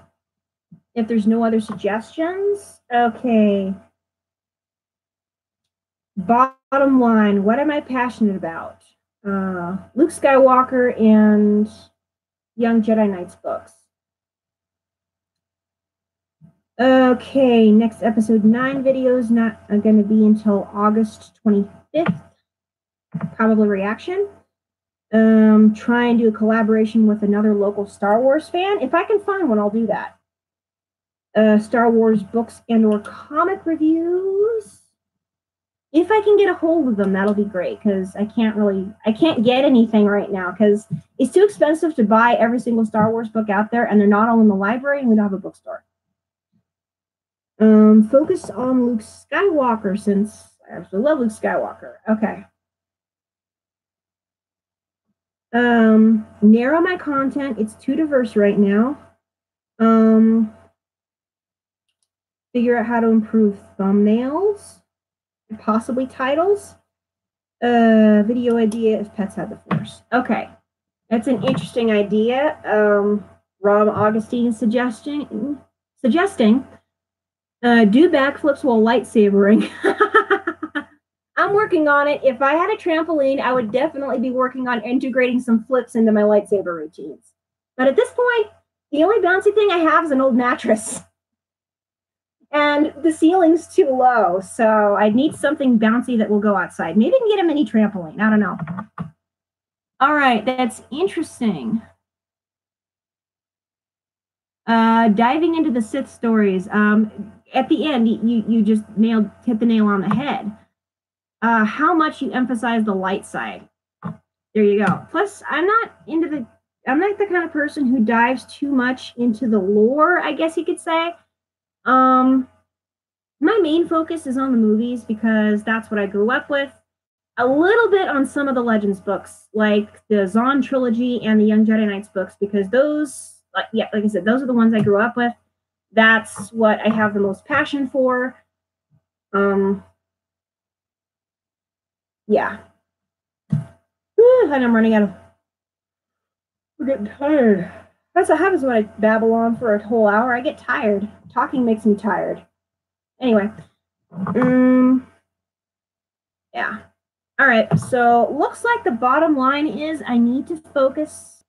If there's no other suggestions. Okay. Bottom line, what am I passionate about? Luke Skywalker and Young Jedi Knights books. Okay, next episode 9 videos not going to be until August 25th. Probably reaction. Try and do a collaboration with another local Star Wars fan. If I can find one, I'll do that. Star Wars books and or comic reviews. If I can get a hold of them, that'll be great, because I can't get anything right now because it's too expensive to buy every single Star Wars book out there, and they're not all in the library, and we don't have a bookstore. Focus on Luke Skywalker, since I absolutely love Luke Skywalker. Okay. Narrow my content. It's too diverse right now. Figure out how to improve thumbnails, possibly titles. Video idea if pets had the Force. Okay. That's an interesting idea. Rob Augustine is suggesting do backflips while lightsabering. I'm working on it. If I had a trampoline, I would definitely be working on integrating some flips into my lightsaber routines. But at this point, the only bouncy thing I have is an old mattress. And the ceiling's too low, so I need something bouncy that will go outside. Maybe I can get a mini trampoline. I don't know. All right, that's interesting. Diving into the Sith stories. At the end, you just hit the nail on the head. How much you emphasize the light side. There you go. Plus, I'm not the kind of person who dives too much into the lore, I guess you could say. My main focus is on the movies because that's what I grew up with. A little bit on some of the Legends books, like the Zahn trilogy and the Young Jedi Knights books, because those, like I said, those are the ones I grew up with. That's what I have the most passion for. Yeah. And I'm running out of. I'm getting tired. That's what happens when I babble on for a whole hour. I get tired. Talking makes me tired. Anyway. Yeah. All right. So looks like the bottom line is I need to focus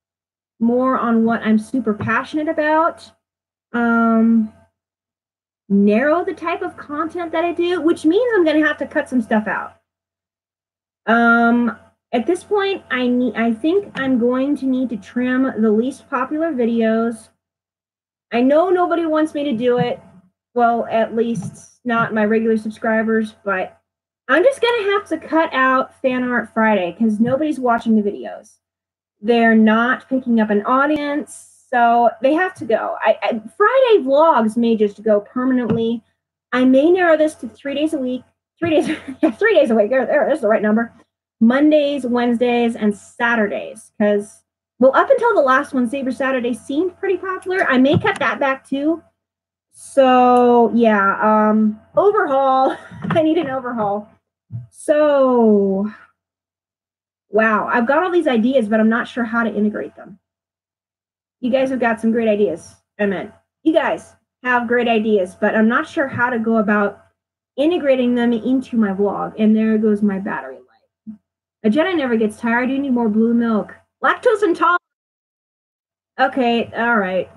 more on what I'm super passionate about. Narrow the type of content that I do, which means I'm going to have to cut some stuff out. At this point, I think I'm going to need to trim the least popular videos. I know nobody wants me to do it. Well, at least not my regular subscribers, but I'm just going to have to cut out Fan Art Friday because nobody's watching the videos. They're not picking up an audience, so they have to go. Friday vlogs may just go permanently. I may narrow this to 3 days a week. 3 days, 3 days a week. There's the right number. Mondays, Wednesdays, and Saturdays. Because, well, up until the last one, Saber Saturday seemed pretty popular. I may cut that back too. So, yeah, overhaul. I need an overhaul. So, wow, I've got all these ideas, but I'm not sure how to integrate them. You guys have got some great ideas. You guys have great ideas, but I'm not sure how to go about integrating them into my vlog. And there goes my battery life. A Jedi never gets tired. You need more blue milk. Lactose intolerant. Okay, all right.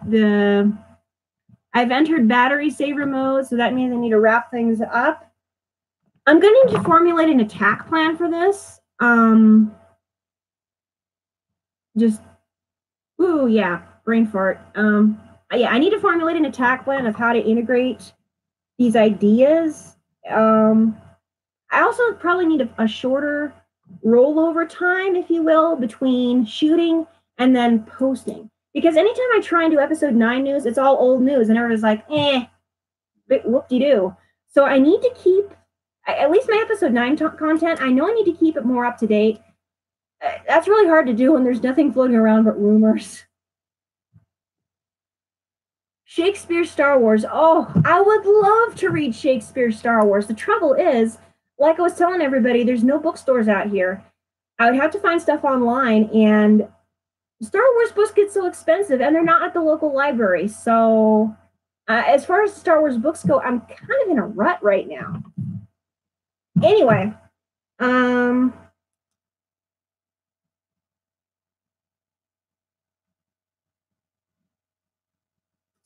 I've entered battery saver mode, so that means I need to wrap things up. I'm going to need to formulate an attack plan for this. Brain fart. I need to formulate an attack plan of how to integrate these ideas. I also probably need a shorter rollover time, if you will, between shooting and then posting. Because anytime I try and do episode 9 news, it's all old news, and everyone's like, whoop-de-doo. So I need to keep, at least my episode 9 content, I know I need to keep it more up to date. That's really hard to do when there's nothing floating around but rumors. Shakespeare Star Wars. Oh, I would love to read Shakespeare Star Wars. The trouble is, like I was telling everybody, there's no bookstores out here. I would have to find stuff online, and Star Wars books get so expensive, and they're not at the local library. So as far as Star Wars books go, I'm kind of in a rut right now. Anyway,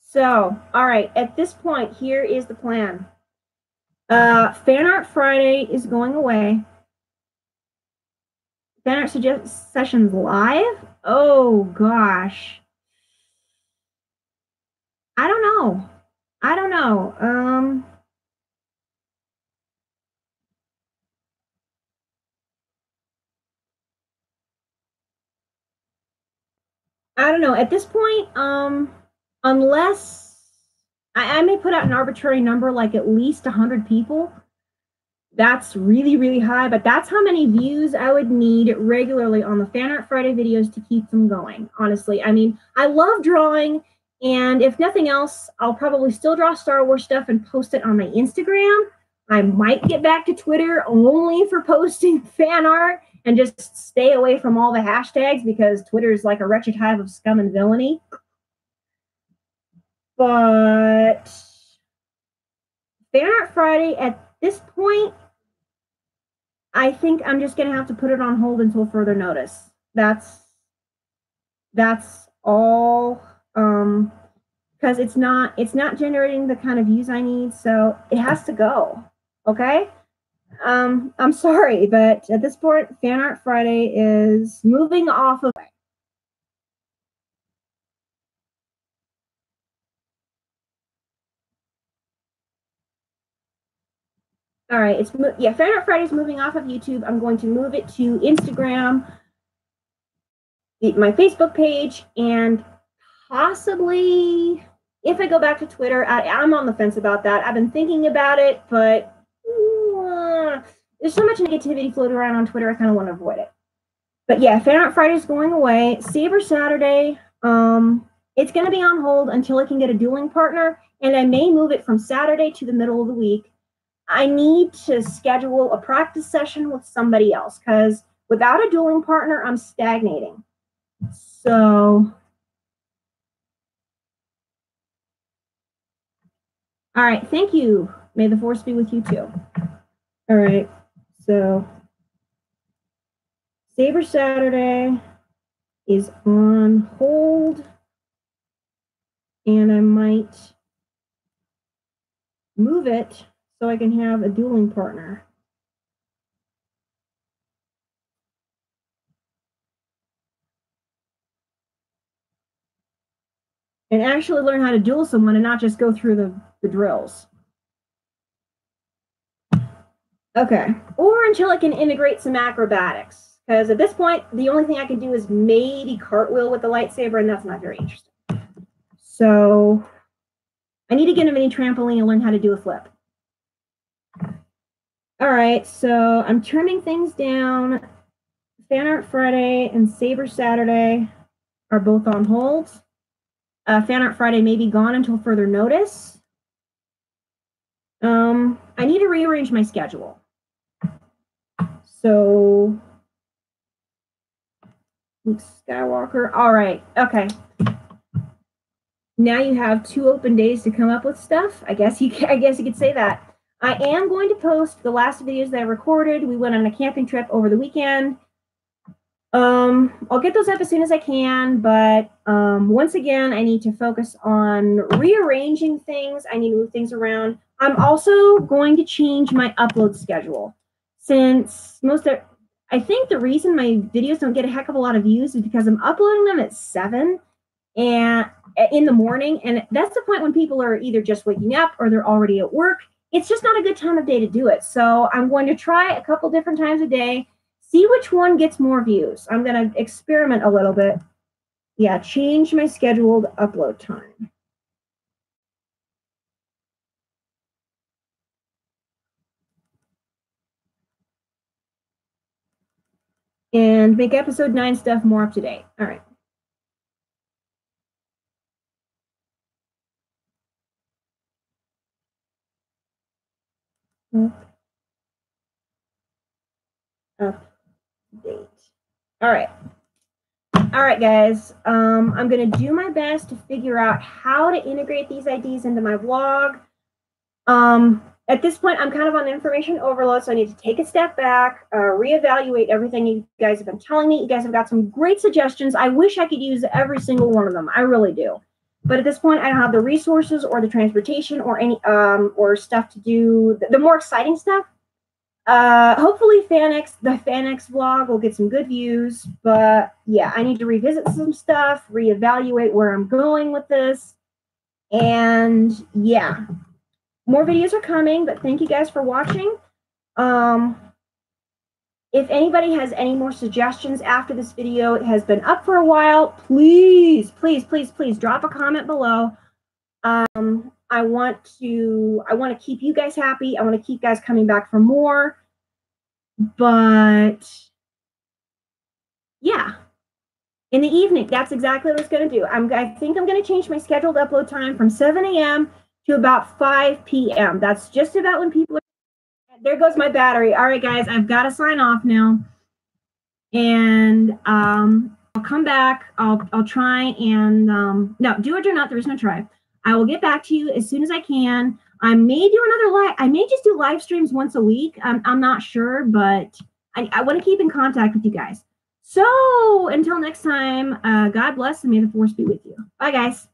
so, all right, at this point, here is the plan. Fan Art Friday is going away. Fan Art Sessions live? Oh, gosh. I don't know. I don't know. At this point, unless I may put out an arbitrary number, like at least 100 people. That's really, really high, but that's how many views I would need regularly on the Fan Art Friday videos to keep them going, honestly. I mean, I love drawing, and if nothing else, I'll probably still draw Star Wars stuff and post it on my Instagram. I might get back to Twitter only for posting fan art and just stay away from all the hashtags because Twitter is like a wretched hive of scum and villainy. But Fan Art Friday, at this point, I think I'm just going to have to put it on hold until further notice. That's all. Because because it's not generating the kind of views I need, so it has to go. Okay? I'm sorry, but at this point, Fan Art Friday is moving off of. All right, Fan Art Friday is moving off of YouTube. I'm going to move it to Instagram, my Facebook page, and possibly if I go back to Twitter. I'm on the fence about that. I've been thinking about it, but there's so much negativity floating around on Twitter. I kind of want to avoid it. But yeah, Fan Art Friday is going away. Saber Saturday, it's going to be on hold until I can get a dueling partner, and I may move it from Saturday to the middle of the week. I need to schedule a practice session with somebody else because without a dueling partner, I'm stagnating. So, all right, thank you. May the force be with you too. All right, so Saber Saturday is on hold, and I might move it so I can have a dueling partner. And actually learn how to duel someone and not just go through the drills. Okay, or until I can integrate some acrobatics. Because at this point, the only thing I can do is maybe cartwheel with the lightsaber, and that's not very interesting. So I need to get a mini trampoline and learn how to do a flip. All right, so I'm trimming things down. Fan Art Friday and Saber Saturday are both on hold. Fan Art Friday may be gone until further notice. I need to rearrange my schedule. So, Luke Skywalker. All right, okay. Now you have 2 open days to come up with stuff. I guess you could say that. I am going to post the last videos that I recorded. We went on a camping trip over the weekend. I'll get those up as soon as I can, but once again, I need to focus on rearranging things. I need to move things around. I'm also going to change my upload schedule. Since I think the reason my videos don't get a heck of a lot of views is because I'm uploading them at 7 and in the morning, and that's the point when people are either just waking up or they're already at work. It's just not a good time of day to do it. So I'm going to try a couple different times a day, see which one gets more views. I'm going to experiment a little bit. Yeah, change my scheduled upload time. And make episode 9 stuff more up to date. All right. Update. All right. All right, guys. I'm going to do my best to figure out how to integrate these ideas into my vlog. At this point, I'm kind of on information overload, so I need to take a step back, reevaluate everything you guys have been telling me. You guys have got some great suggestions. I wish I could use every single one of them. I really do. But at this point, I don't have the resources or the transportation or any or stuff to do the more exciting stuff. Hopefully the FanX vlog will get some good views, but yeah, I need to revisit some stuff, reevaluate where I'm going with this, and yeah, more videos are coming, but thank you guys for watching. If anybody has any more suggestions after this video, it has been up for a while, please, please, please, please drop a comment below. I want to keep you guys happy. I want to keep guys coming back for more. But yeah, in the evening, that's exactly what I was going to do. I think I'm going to change my scheduled upload time from 7 a.m. to about 5 p.m. That's just about when people are. There goes my battery. All right, guys, I've got to sign off now. And I'll come back. I'll try and no, do it or not. There is no try. I will get back to you as soon as I can. I may do another live. I may just do live streams once a week. I'm not sure, but I want to keep in contact with you guys. So until next time, God bless and may the force be with you. Bye, guys.